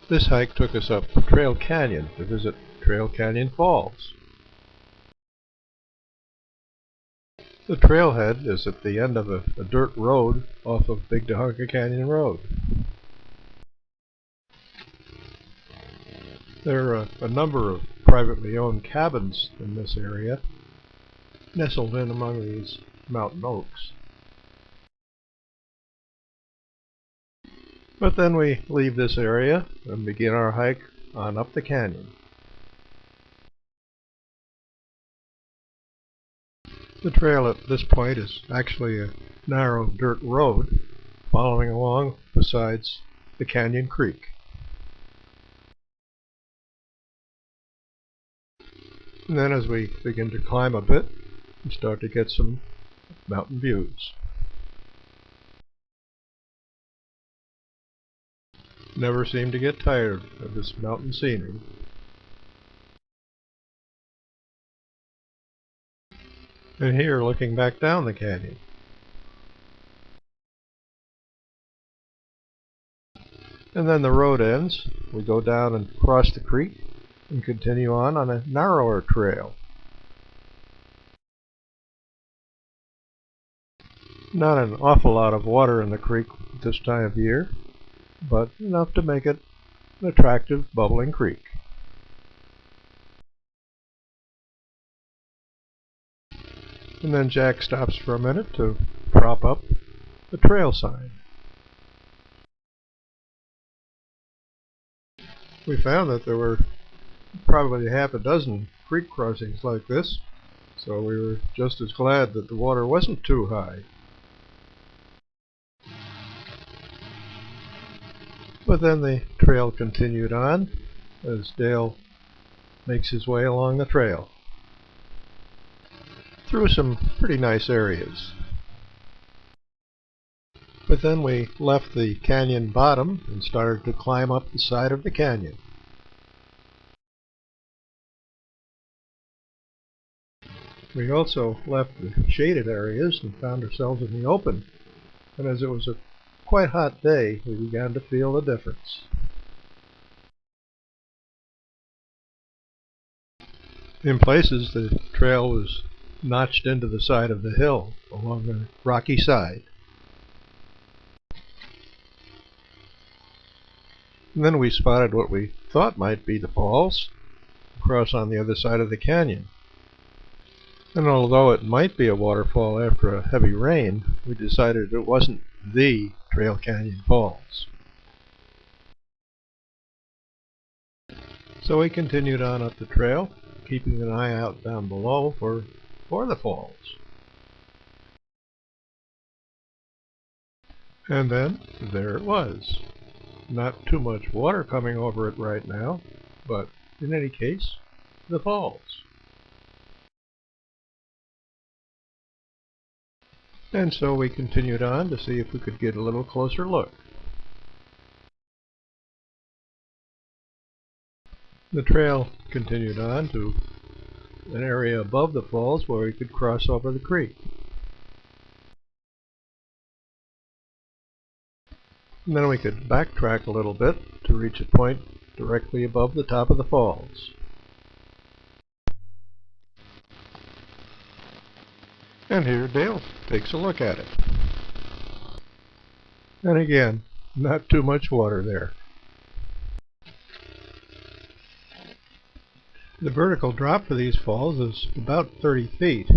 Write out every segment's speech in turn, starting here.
This hike took us up Trail Canyon to visit Trail Canyon Falls. The trailhead is at the end of a dirt road off of Big Tahunka Canyon Road. There are a number of privately owned cabins in this area, nestled in among these mountain oaks. But then we leave this area and begin our hike on up the canyon. The trail at this point is actually a narrow dirt road following along besides the canyon creek. And then as we begin to climb a bit, we start to get some mountain views. Never seem to get tired of this mountain scenery. And here, looking back down the canyon. And then the road ends. We go down and cross the creek and continue on a narrower trail. Not an awful lot of water in the creek this time of year, but enough to make it an attractive, bubbling creek. And then Jack stops for a minute to prop up the trail sign. We found that there were probably half a dozen creek crossings like this, so we were just as glad that the water wasn't too high. But then the trail continued on as Dale makes his way along the trail through some pretty nice areas. But then we left the canyon bottom and started to climb up the side of the canyon. We also left the shaded areas and found ourselves in the open, and as it was a quite hot day, we began to feel the difference. In places, the trail was notched into the side of the hill along the rocky side. And then we spotted what we thought might be the falls across on the other side of the canyon. And although it might be a waterfall after a heavy rain, we decided it wasn't the Trail Canyon Falls. So we continued on up the trail, keeping an eye out down below for the falls. And then there it was. Not too much water coming over it right now, but in any case, the falls. And so we continued on to see if we could get a little closer look. The trail continued on to an area above the falls where we could cross over the creek. And then we could backtrack a little bit to reach a point directly above the top of the falls. And here Dale takes a look at it. And again, not too much water there. The vertical drop for these falls is about 30 feet.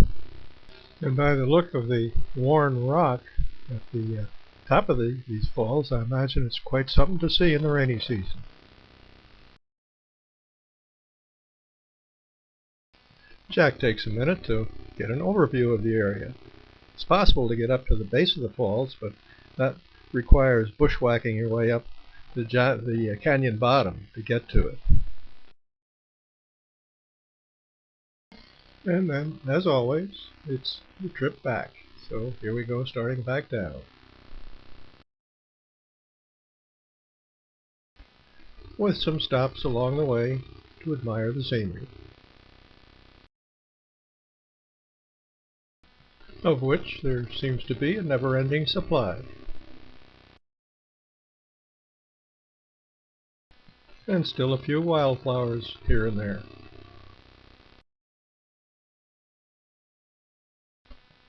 And by the look of the worn rock at the top of these falls, I imagine it's quite something to see in the rainy season. Jack takes a minute to get an overview of the area. It's possible to get up to the base of the falls, but that requires bushwhacking your way up the canyon bottom to get to it. And then, as always, it's the trip back. So here we go, starting back down. With some stops along the way to admire the scenery, of which there seems to be a never-ending supply. and still a few wildflowers here and there.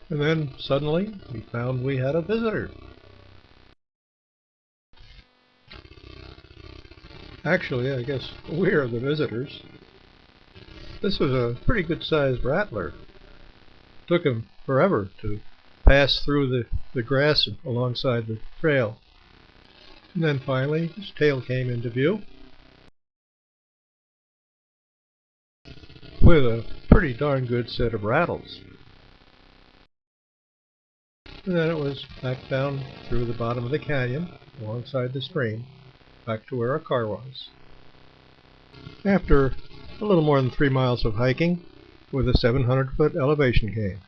And then suddenly we found we had a visitor. Actually, I guess we're the visitors. This was a pretty good-sized rattler. Took him forever to pass through the grass alongside the trail. And then finally his tail came into view with a pretty darn good set of rattles. And then it was back down through the bottom of the canyon alongside the stream back to where our car was. After a little more than 3 miles of hiking with a 700-foot elevation gain.